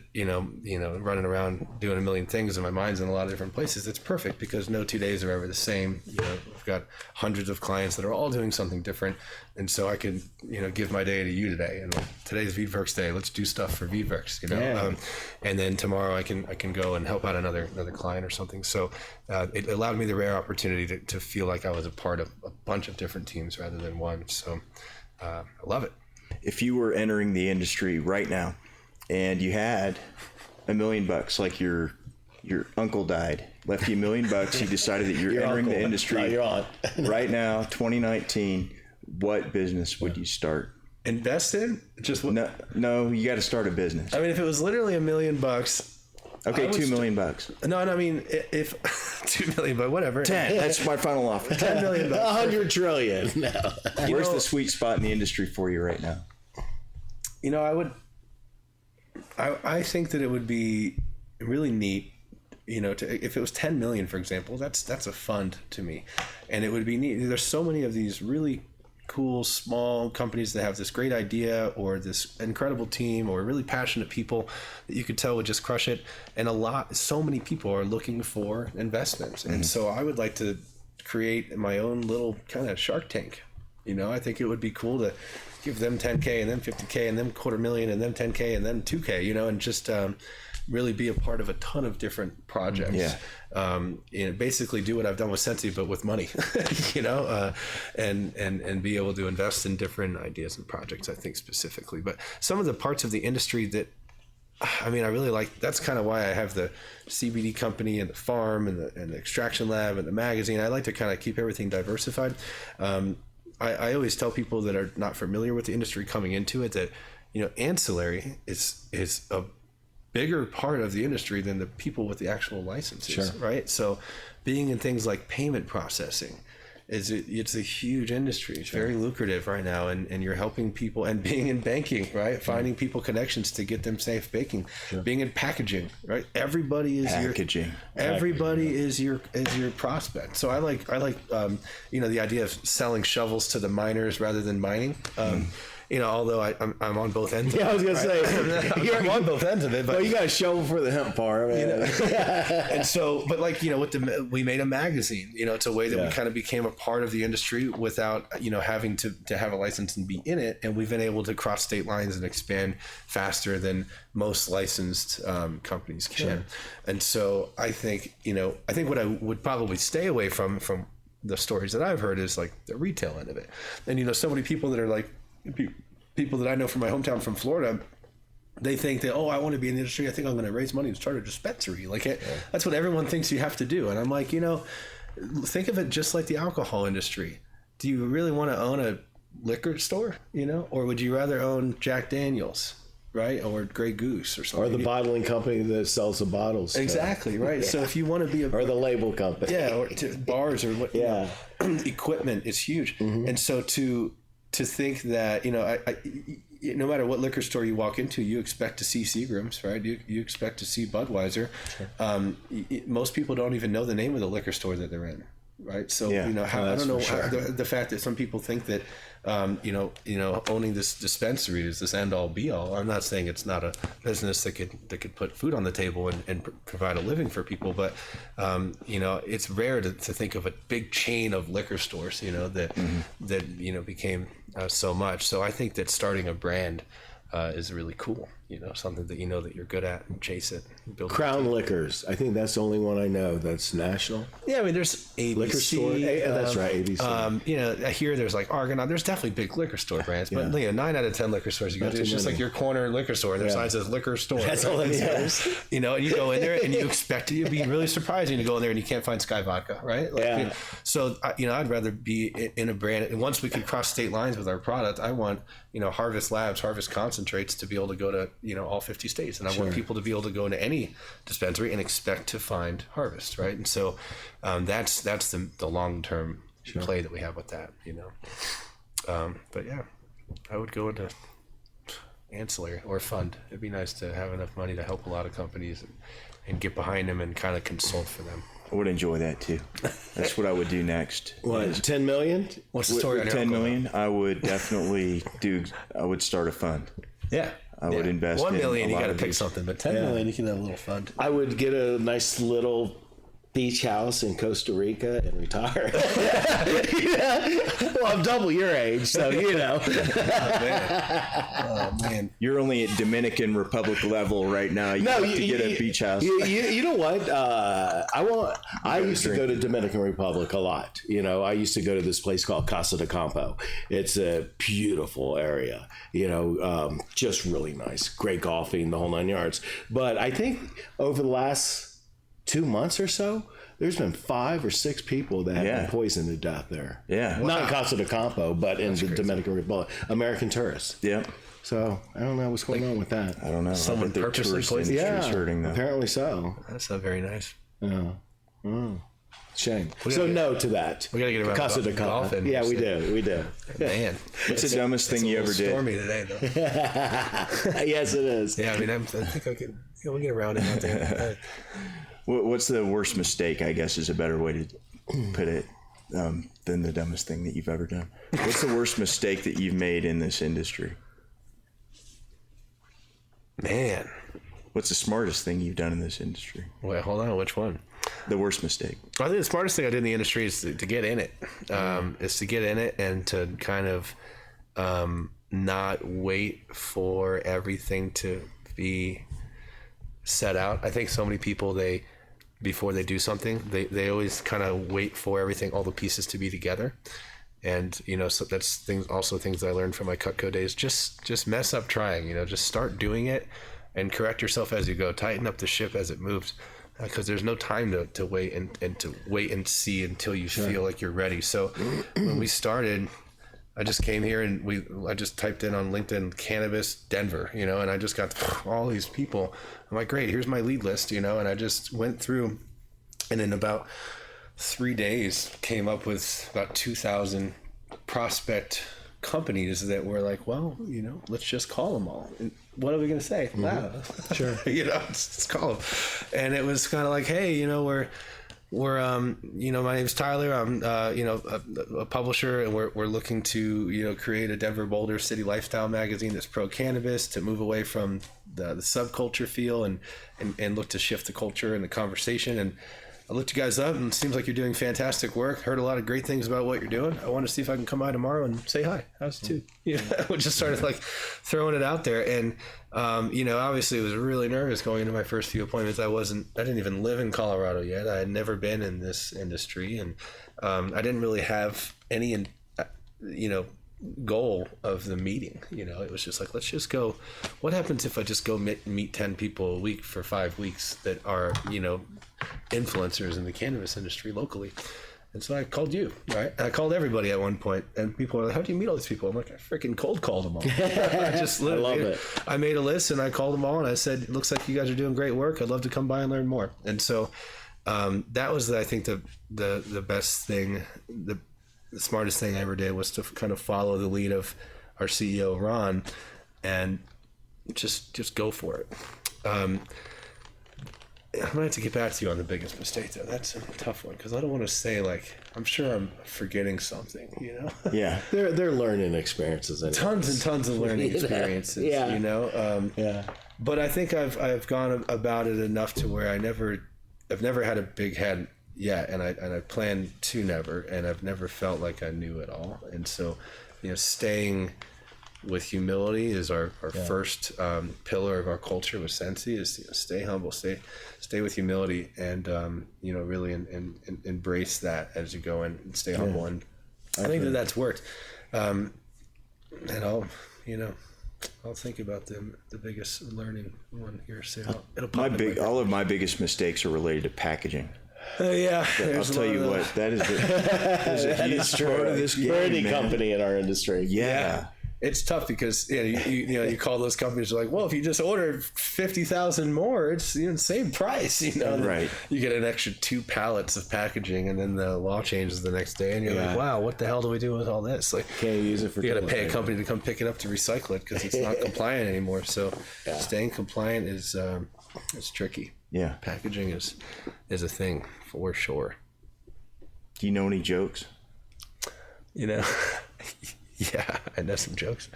running around doing a million things and my mind's in a lot of different places, it's perfect because no 2 days are ever the same. We've got hundreds of clients that are all doing something different. And so I can, give my day to you today. And today's VWorks day. Let's do stuff for VWorks, and then tomorrow I can go and help out another client or something. So it allowed me the rare opportunity to feel like I was a part of a bunch of different teams rather than one. So I love it. If you were entering the industry right now, and you had $1 million, like your uncle died, left you $1 million. You decided that you're entering the industry. No, you're on. Right now, 2019. What business would you start? Invest in? Just no. You got to start a business. I mean, if it was literally $1 million. Okay, $2 million. No, I mean, if $2 million, but whatever. 10. That's my final offer. $10 million. 100 trillion. No. Where's the sweet spot in the industry for you right now? I think that it would be really neat, if it was 10 million, for example, that's a fund to me, and it would be neat. There's so many of these really cool small companies that have this great idea or this incredible team or really passionate people that you could tell would just crush it. And so many people are looking for investments. And so I would like to create my own little kind of Shark Tank. I think it would be cool to give them 10K and then 50K and then $250,000 and then 10K and then 2K, and just really be a part of a ton of different projects. Basically do what I've done with Sensi, but with money, and be able to invest in different ideas and projects, I think specifically. But some of the parts of the industry that, I really like, that's kind of why I have the CBD company and the farm and the extraction lab and the magazine. I like to kind of keep everything diversified. I always tell people that are not familiar with the industry coming into it that, ancillary is a bigger part of the industry than the people with the actual licenses, right? So being in things like payment processing, it's a huge industry. It's very lucrative right now, and you're helping people, and being in banking, right? Finding people connections to get them safe banking. Being in packaging, right? Everybody is your prospect. So I like the idea of selling shovels to the miners rather than mining. Although I'm on both ends. Yeah, I was gonna say I'm on both ends of it. But you got to shovel for the hemp part, man. And so, but we made a magazine. It's a way that we kind of became a part of the industry without having to have a license and be in it. And we've been able to cross state lines and expand faster than most licensed companies can. And so I think what I would probably stay away from the stories that I've heard is like the retail end of it. And so many people that are like, people that I know from my hometown from Florida, they think that, I want to be in the industry. I think I'm going to raise money and start a dispensary. That's what everyone thinks you have to do. And I'm like, think of it just like the alcohol industry. Do you really want to own a liquor store, or would you rather own Jack Daniels, right? Or Grey Goose or something. Or the bottling company that sells the bottles. Exactly, right. So if you want to be or the label company. Yeah, or bars or what. Yeah. Equipment is huge. And so to think that, no matter what liquor store you walk into, you expect to see Seagram's, right? You expect to see Budweiser. Most people don't even know the name of the liquor store that they're in, right? So, I don't know the fact that some people think that, owning this dispensary is this end all be all. I'm not saying it's not a business that could put food on the table and provide a living for people, but it's rare to think of a big chain of liquor stores, that became so much. So I think that starting a brand is really cool. Something that that you're good at, and chase it. And build Crown Liquors. I think that's the only one I know that's national. Yeah, there's ABC. Liquor store. That's right, ABC. Here there's like Argonaut. There's definitely big liquor store brands, but 9 out of 10 liquor stores you go to, it's just like your corner liquor store, and their sign says liquor store. That's all that matters. And you go in there and you expect it. You'd be really surprised when you go in there and you can't find Sky Vodka, right? So I'd rather be in a brand. And once we can cross state lines with our product, I want Harvest Labs, Harvest Concentrates to be able to go to all 50 states, and I want people to be able to go into any dispensary and expect to find Harvest, right? And so that's the long-term play that we have with that, but yeah, I would go into ancillary or fund. It'd be nice to have enough money to help a lot of companies and get behind them and kind of consult for them. I would enjoy that too. That's what I would do next. What, 10 million? What's the story? With 10 million, I would definitely I would start a fund. Yeah. I would invest 1 million, in you got to pick something, but 10 million, you can have a little fund. I would get a nice little beach house in Costa Rica and retire. Well, I'm double your age, so Oh man, you're only at Dominican Republic level right now. You have to get a beach house. You know what? I used to go to Dominican Republic a lot. I used to go to this place called Casa de Campo. It's a beautiful area. Just really nice, great golfing, the whole 9 yards. But I think over the last 2 months or so, there's been 5 or 6 people that have been poisoned to death there. Yeah. Not in Casa de Campo, but in the Dominican Republic. American tourists. Yeah. So I don't know what's going on with that. I don't know. Someone purposely poisoned. Yeah, hurting them. Apparently so. That's not very nice. Yeah. Shame. So no to that. We gotta get around Casa de Campo. Yeah, we do. Man, what's the dumbest thing you ever did? Stormy today, though. Yes, it is. Yeah, I think I can. We'll get around it out there. What's the worst mistake, I guess, is a better way to put it? than the dumbest thing that you've ever done. What's the worst mistake that you've made in this industry? Man. What's the smartest thing you've done in this industry? Wait, hold on. Which one? The worst mistake. I think the smartest thing I did in the industry is to get in it. Is to get in it and to kind of not wait for everything to be set out. I think so many people, before they do something, they always kind of wait for everything, all the pieces to be together. And, so that's things that I learned from my Cutco days. Just mess up trying, just start doing it and correct yourself as you go. Tighten up the ship as it moves, because there's no time to wait and to wait and see until you feel like you're ready. So when we started, I just came here and I just typed in on LinkedIn cannabis Denver, and I just got all these people. I'm like, great, here's my lead list, and I just went through, and in about 3 days came up with about 2,000 prospect companies that were like, well, let's just call them all. And what are we going to say? Wow. Sure. Let's call them. And it was kind of like, hey, we're my name's Tyler. I'm, a publisher, and we're looking to, create a Denver Boulder city lifestyle magazine that's pro cannabis, to move away from the subculture feel and look to shift the culture and the conversation. And I looked you guys up, and it seems like you're doing fantastic work. Heard a lot of great things about what you're doing. I want to see if I can come by tomorrow and say hi. How's it too? We just started like throwing it out there. And, obviously I was really nervous going into my first few appointments. I didn't even live in Colorado yet. I had never been in this industry. And, I didn't really have any, goal of the meeting. It was just like, let's just go. What happens if I just go meet 10 people a week for 5 weeks that are, influencers in the cannabis industry locally? And so I called you, right? And I called everybody at one point, and people were like, how do you meet all these people? I'm like, I freaking cold called them all. I love it. I made a list and I called them all, and I said, it looks like you guys are doing great work. I'd love to come by and learn more. And so that was, I think, the best thing, the smartest thing I ever did, was to kind of follow the lead of our CEO, Ron, and just go for it. I'm gonna have to get back to you on the biggest mistake, though. That's a tough one, because I don't want to say, like, I'm sure I'm forgetting something, Yeah, they're learning experiences. Anyways. Tons and tons of learning experiences, Yeah. But I think I've gone about it enough to where I've never had a big head yet, and I plan to never, and I've never felt like I knew it all. And so, staying with humility is our first pillar of our culture with Sensi, is stay humble, stay with humility, and really embrace that as you go and stay humble. And I think that's worked. And I'll think about the biggest learning one here soon. All of my biggest mistakes are related to packaging. I'll tell you what, that is a huge part of this game, for any company in our industry. Yeah. It's tough because you call those companies, like, well, if you just order 50,000 more, it's the same price. Right. You get an extra 2 pallets of packaging, and then the law changes the next day, and you're like, wow, what the hell do we do with all this? Like, can't use it for. You got to pay a company to come pick it up to recycle it because it's not compliant anymore. So staying compliant is tricky. Yeah, packaging is a thing for sure. Do you know any jokes? Yeah, I know some jokes.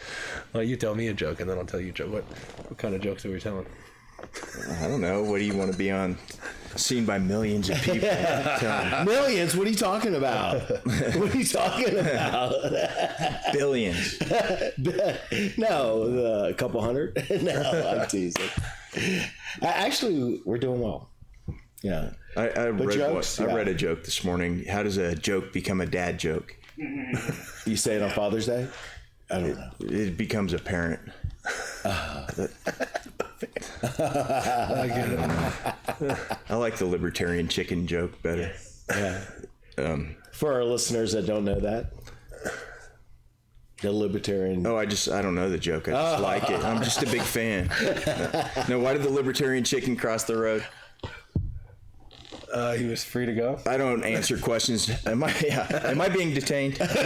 Well, you tell me a joke, and then I'll tell you a joke. What kind of jokes are we telling? I don't know. What do you want to be on? Seen by millions of people. Millions? What are you talking about? Billions. No, a couple hundred. No, I'm teasing. Actually, we're doing well. Yeah. I read a joke this morning. How does a joke become a dad joke? You say it on Father's Day? I don't know. It becomes apparent. I like the libertarian chicken joke better. Yeah. For our listeners that don't know that, the libertarian. I don't know the joke. I just like it. I'm just a big fan. No, why did the libertarian chicken cross the road? He was free to go. I don't answer questions. Am I being detained? That's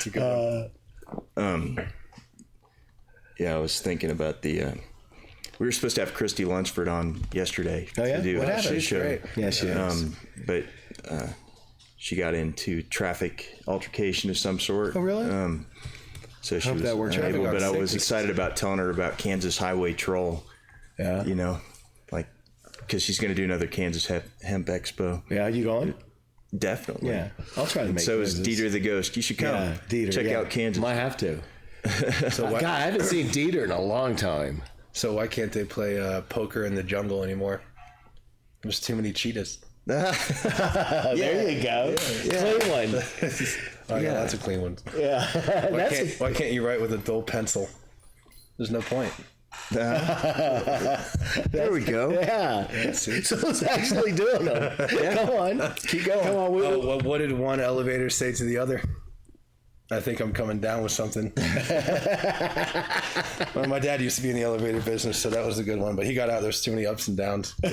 a good one. I was thinking about the We were supposed to have Christy Lunsford on yesterday. Oh, yeah? To do What a happened? show. Great. Yeah, she is. But she got into traffic altercation of some sort. Oh, really? So she was that works out. unable, but I was Safety. excited about telling her about Kansas Highway Troll. Yeah. You know, like, because she's going to do another Kansas Hemp Expo. Yeah, you going? Definitely. Yeah. I'll try to make So is visits. Dieter the Ghost. You should come. Yeah, Dieter. Check out Kansas. Might have to. So why, God, I haven't seen Dieter in a long time. so why can't they play poker in the jungle anymore? There's too many cheetahs. There you go. Clean one. Oh, yeah, that's a clean one. Yeah. Why can't you write with a dull pencil? There's no point. There we go. Yeah. So it's actually doing them. Come on. Keep going. Come on. Oh, well, what did one elevator say to the other? I think I'm coming down with something. Well, my dad used to be in the elevator business, so that was a good one. But he got out. There's too many ups and downs. I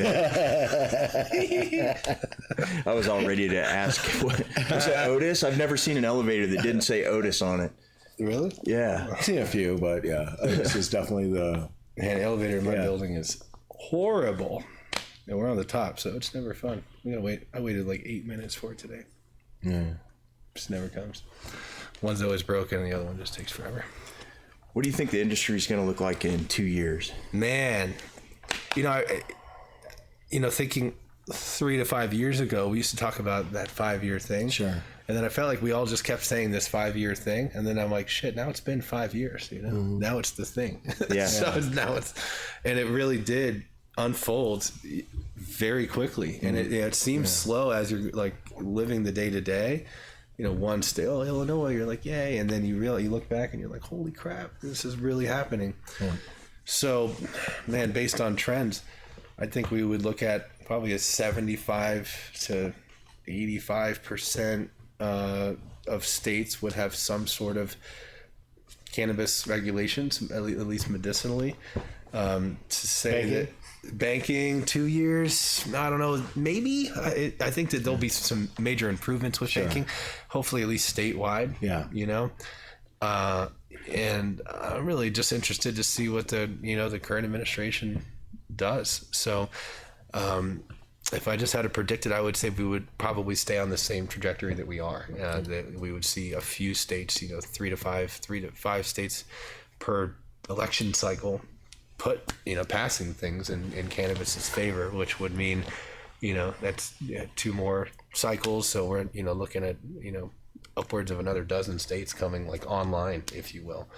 was all ready to ask. Was it Otis? I've never seen an elevator that didn't say Otis on it. Really? Yeah. I've seen a few, but yeah, this is definitely the. Man, the elevator in my building is horrible. And we're on the top, so it's never fun. We gotta wait. I waited like 8 minutes for it today. Yeah. Just never comes. One's always broken, and the other one just takes forever. What do you think the industry is going to look like in 2 years? Man, thinking 3 to 5 years ago, we used to talk about that 5-year thing. Sure. And then I felt like we all just kept saying this 5-year thing, and then I'm like, shit. Now it's been 5 years. Now it's the thing. Yeah. And it really did unfold very quickly, and it seems slow as you're like living the day to day. One state, Illinois, you're like, yay. And then you look back and you're like, holy crap, this is really happening. So, man, based on trends, I think we would look at probably a 75 to 85% of states would have some sort of cannabis regulations, at least medicinally. To say that banking 2 years, I don't know, maybe. I think that there'll be some major improvements with banking, hopefully at least statewide. And I'm really just interested to see what the current administration does. So if I just had to predict it, I would say we would probably stay on the same trajectory that we are. That we would see a few states, 3 to 5 states per election cycle passing things in cannabis's favor, which would mean, that's 2 more cycles. So we're, looking at, upwards of another dozen states coming like online, if you will.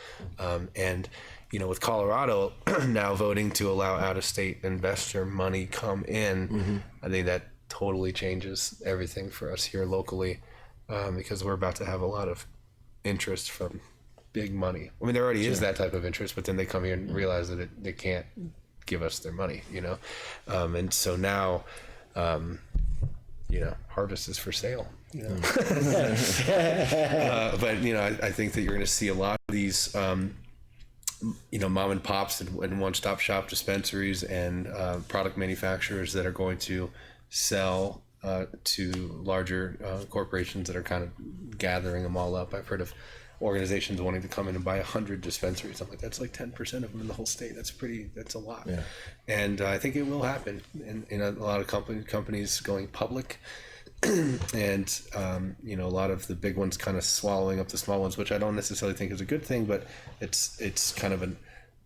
And, with Colorado now voting to allow out-of-state investor money come in, I think that totally changes everything for us here locally, because we're about to have a lot of interest from big money. I mean, there already is that type of interest, but then they come here and realize that they can't give us their money, and so now, harvest is for sale. But I think that you're going to see a lot of these, mom and pops and one-stop shop dispensaries and product manufacturers that are going to sell to larger corporations that are kind of gathering them all up. I've heard of organizations wanting to come in and buy 100 dispensaries. I'm like, that's like 10% of them in the whole state. That's a lot. Yeah. And I think it will happen in a lot of companies going public. And a lot of the big ones kind of swallowing up the small ones, which I don't necessarily think is a good thing, but it's kind of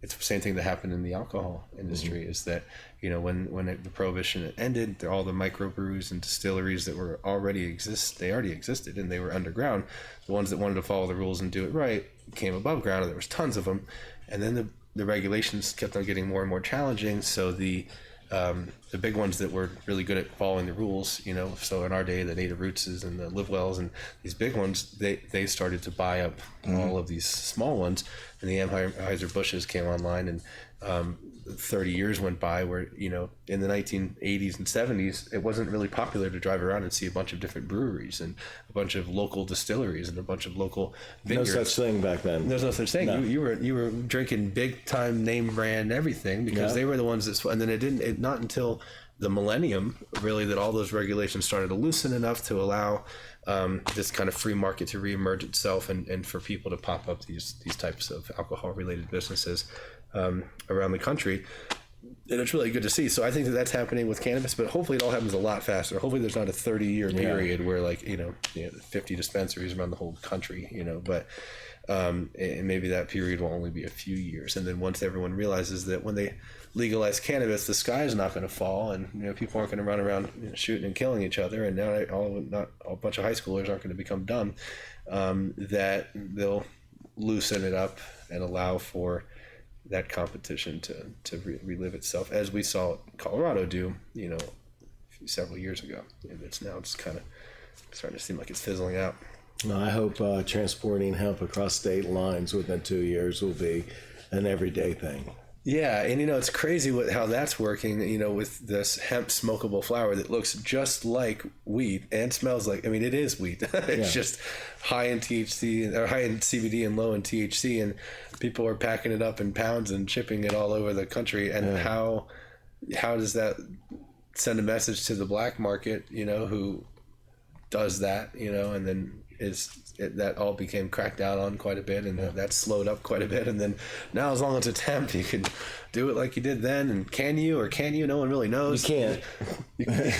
it's the same thing that happened in the alcohol industry. Is that when the prohibition ended, all the microbrews and distilleries that were already existed and they were underground. The ones that wanted to follow the rules and do it right came above ground, and there was tons of them. And then the regulations kept on getting more and more challenging. So the big ones that were really good at following the rules, so in our day, the Native Rootses and the Live Wells and these big ones, they started to buy up all of these small ones, and the Anheuser-Busch's came online, and 30 years went by where, in the 1980s and 70s, it wasn't really popular to drive around and see a bunch of different breweries and a bunch of local distilleries and a bunch of local vineyards. No such thing back then. There's no such thing. No. You were drinking big time name brand everything because they were the ones that, and then not until the millennium really that all those regulations started to loosen enough to allow this kind of free market to reemerge itself and for people to pop up these types of alcohol related businesses around the country. And it's really good to see. So I think that that's happening with cannabis, but hopefully it all happens a lot faster. Hopefully there's not a 30-year period where 50 dispensaries around the whole country, but and maybe that period will only be a few years. And then once everyone realizes that when they legalize cannabis, the sky is not going to fall, and people aren't going to run around shooting and killing each other, and now not a bunch of high schoolers aren't going to become dumb, that they'll loosen it up and allow for that competition to relive itself, as we saw Colorado do, several years ago. And it's kind of starting to seem like it's fizzling out. No, I hope transporting hemp across state lines within 2 years will be an everyday thing. Yeah, and it's crazy how that's working, with this hemp smokable flower that looks just like weed and smells like, it is weed. It's just high in THC, or high in CBD and low in THC, and people are packing it up in pounds and shipping it all over the country. And how does that send a message to the black market, who does that, and then that all became cracked down on quite a bit, and that slowed up quite a bit. And then now, as long as it's hemp, you can do it like you did then. And can you? No one really knows. You can't.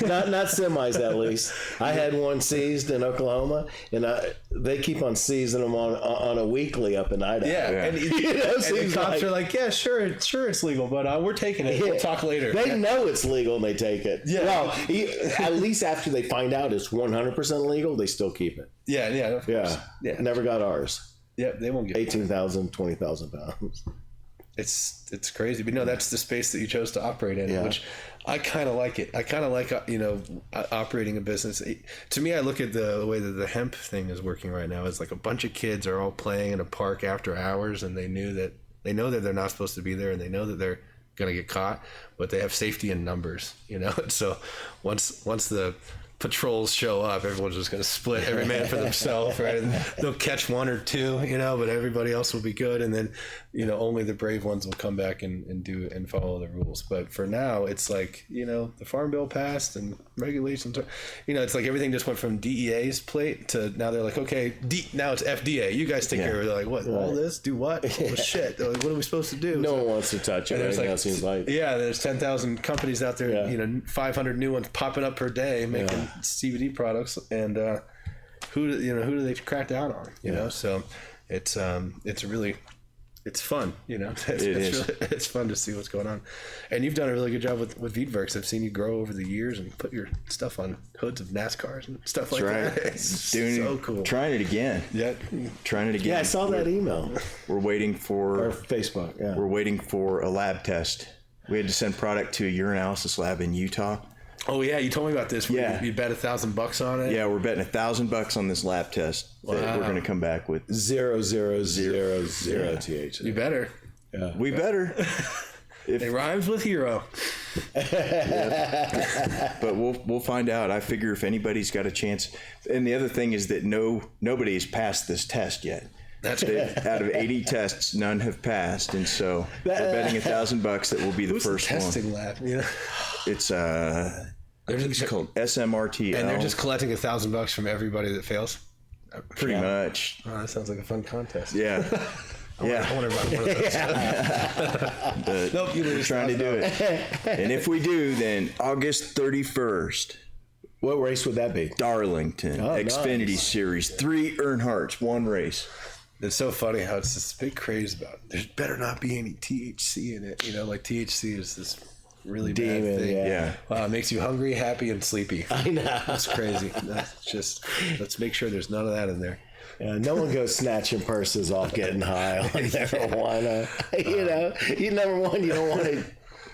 not semis, at least. I had one seized in Oklahoma, and they keep on seizing them on a weekly up in Idaho. Yeah. And the cops are like, yeah, sure it's legal, but we're taking it. We'll talk later. They know it's legal and they take it. Yeah. Well, at least after they find out it's 100% legal, they still keep it. Yeah, of course. Yeah. Never got ours. Yeah, they won't get 18,000, 20,000 pounds. It's crazy, but no, that's the space that you chose to operate in, which I kind of like it. I kind of like operating a business. To me, I look at the way that the hemp thing is working right now. It's like a bunch of kids are all playing in a park after hours, and they know that they're not supposed to be there, and they know that they're gonna get caught, but they have safety in numbers, So once the patrols show up, everyone's just going to split, every man for themselves, right? And they'll catch one or two, but everybody else will be good. And then, only the brave ones will come back and do and follow the rules. But for now, it's like, the Farm Bill passed and regulations are, it's like everything just went from DEA's plate to now they're like, okay, now it's FDA. You guys take care of it. They're like, what? All this? Do what? Well, shit. They're like, what are we supposed to do? No one wants to touch it. There's like, seems like. Yeah, there's 10,000 companies out there, 500 new ones popping up per day making CBD products, and who do they crack down on? So it's fun, it's fun to see what's going on. And you've done a really good job with Veedworks. I've seen you grow over the years and put your stuff on hoods of NASCARs and stuff like that. It's so cool. Trying it again. Yeah. Trying it again. Yeah, I saw that email. We're waiting for Facebook. Yeah. We're waiting for a lab test. We had to send product to a urinalysis lab in Utah. Oh yeah, you told me about this. Yeah, you bet $1,000 on it. Yeah, we're betting $1,000 on this lab test that we're going to come back with 0.000 THC. You better. Yeah. We better. It rhymes with hero. But we'll find out. I figure if anybody's got a chance, and the other thing is that nobody has passed this test yet. That's good. Out of 80 tests, none have passed, and so we're betting $1,000 that will be the first one. Testing lab, It's it's called SMRT, and they're just collecting $1,000 from everybody that fails. Pretty much. Oh, that sounds like a fun contest. Yeah. I want to run one of those. Nope, you're trying to do it. And if we do, then August 31st. What race would that be? Darlington, Xfinity nice. Series, 3 Earnhardts, 1 race. It's so funny how it's this big craze about there better not be any THC in it. Like THC is this really bad thing. Yeah. Wow, it makes you hungry, happy, and sleepy. I know. That's crazy. That's just, let's make sure there's none of that in there. Yeah, no one goes snatching purses off getting high on marijuana. Number one, you don't want to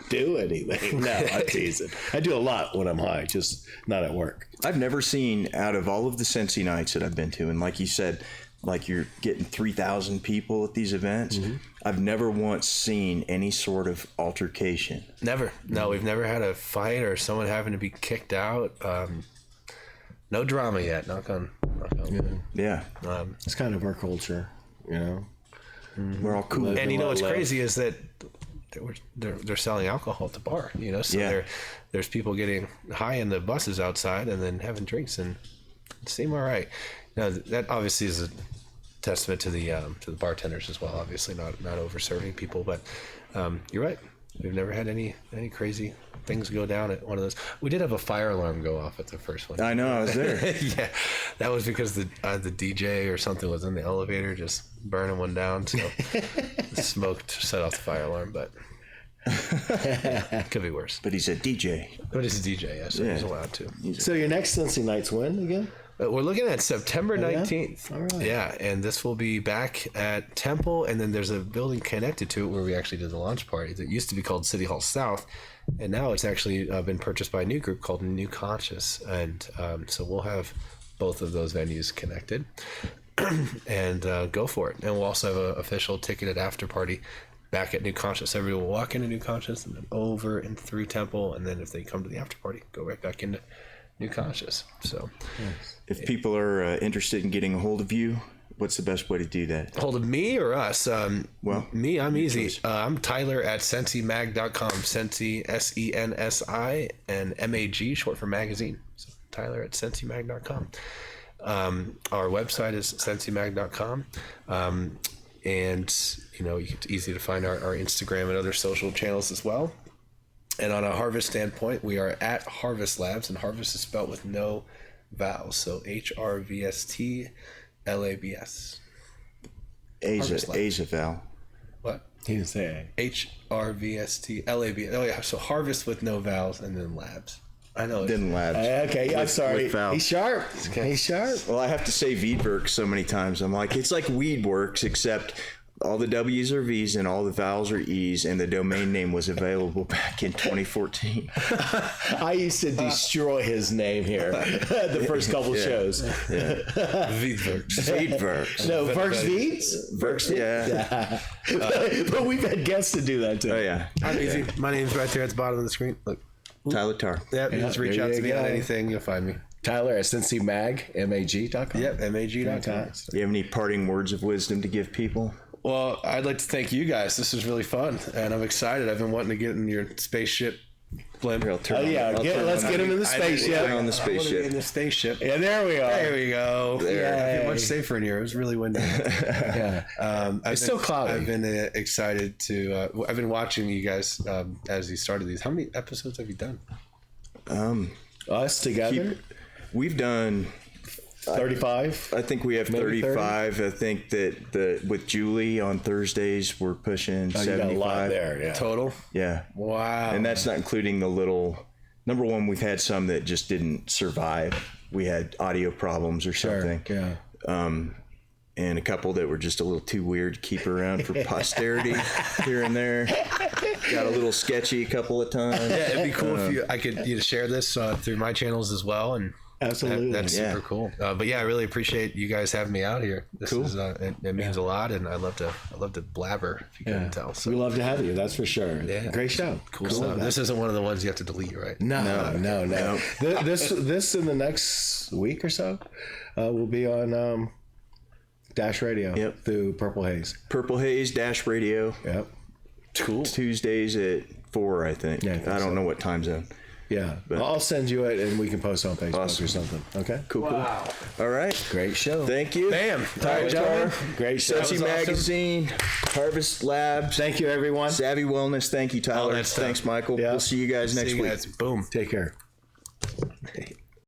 do anything. No, I'm teasing. I do a lot when I'm high, just not at work. I've never seen, out of all of the Sensi nights that I've been to, and like you said, like you're getting 3,000 people at these events. Mm-hmm. I've never once seen any sort of altercation. Never. No, we've never had a fight or someone having to be kicked out. No drama yet. Knock on wood. Yeah. It's kind of our culture, We're all cool. And what's crazy is that they're selling alcohol at the bar. So there's people getting high in the buses outside and then having drinks and seem all right. Now that obviously is a testament to the bartenders as well. Obviously not over serving people, but you're right. we've never had any crazy things go down at one of those. We did have a fire alarm go off at the first one. I know, I was there. Yeah, that was because the DJ or something was in the elevator just burning one down. So the smoke set off the fire alarm, but could be worse. But he's a DJ. But he's a DJ, yeah, so he's allowed to. So your next Sensi night's when again? We're looking at September 19th. All right. Yeah, and this will be back at Temple, and then there's a building connected to it where we actually did the launch party that used to be called City Hall South, and now it's actually been purchased by a new group called New Conscious, and so we'll have both of those venues connected, and go for it. And we'll also have an official ticketed after party back at New Conscious. Everybody will walk into New Conscious and then over and through Temple, and then if they come to the after party, go right back into New Conscious. So if people are interested in getting a hold of you, what's the best way to do that? Hold of me or us? Well, me, I'm easy. I'm Tyler at sensimag.com. Sensi, SENSI, and MAG, short for magazine. So Tyler at sensimag.com. Our website is sensimag.com. And, it's easy to find our Instagram and other social channels as well. And on a Harvest standpoint, we are at Harvest Labs, and Harvest is spelled with no vowels. So HRVST LABS. Asia Val. What? He didn't say HRVST LABS. Oh, yeah. So Harvest with no vowels and then Labs. I know. Then Labs. Okay, I'm sorry. He's sharp. Okay. He's sharp. Well, I have to say Weedworks so many times. I'm like, it's like Weedworks, except all the W's are V's and all the vowels are E's, and the domain name was available back in 2014. I used to destroy his name here the first couple shows. Yeah. Weedworks. No, Verks Veeds? Works, yeah. But we've had guests to do that too. Oh, yeah. I'm easy. My name's right there at the bottom of the screen. Look. Tyler Tarr. Yep, you just reach there out you to me go. on anything, you'll find me. Tyler at sensimag.com. Yep, mag.com. Fantastic. Do you have any parting words of wisdom to give people? Well, I'd like to thank you guys. This was really fun, and I'm excited. I've been wanting to get in your spaceship blimp. Let's get him in the spaceship. On the spaceship. In the spaceship. Yeah, there we are. There we go. Yay. I feel much safer in here. It was really windy. Yeah. It's still cloudy. I've been excited to. I've been watching you guys as you started these. How many episodes have you done? Us together? We've done 35. I think we have Maybe 35. I think that with Julie on Thursdays we're pushing 75. You got a lot there, yeah. Total? Yeah. Wow. And that's not including the little number one. We've had some that just didn't survive. We had audio problems or something. Yeah. And a couple that were just a little too weird to keep around for posterity here and there. Got a little sketchy a couple of times. Yeah, it'd be cool if I could share this through my channels as well, and Absolutely. that's super cool. But yeah, I really appreciate you guys having me out here. This is it means a lot, and I love to blabber, if you couldn't tell. So We love to have you, that's for sure. Yeah. Great show. cool stuff. This isn't one of the ones you have to delete, right? No. This in the next week or so will be on Dash Radio through Purple Haze. Purple Haze Dash Radio. Yep. Cool. Tuesdays at 4, I think. Yeah, I think I don't so. know what time zone. Yeah. I'll send you it and we can post it on Facebook or something. Okay? Cool. All right. Great show. Thank you. Bam. Tyler Tarr. Great show. Sensi Magazine, Harvest Labs. Thank you, everyone. Savvy Wellness. Thank you, Tyler. that stuff. Thanks, Michael. Yeah. We'll see you guys next See you week. guys. Boom. Take care.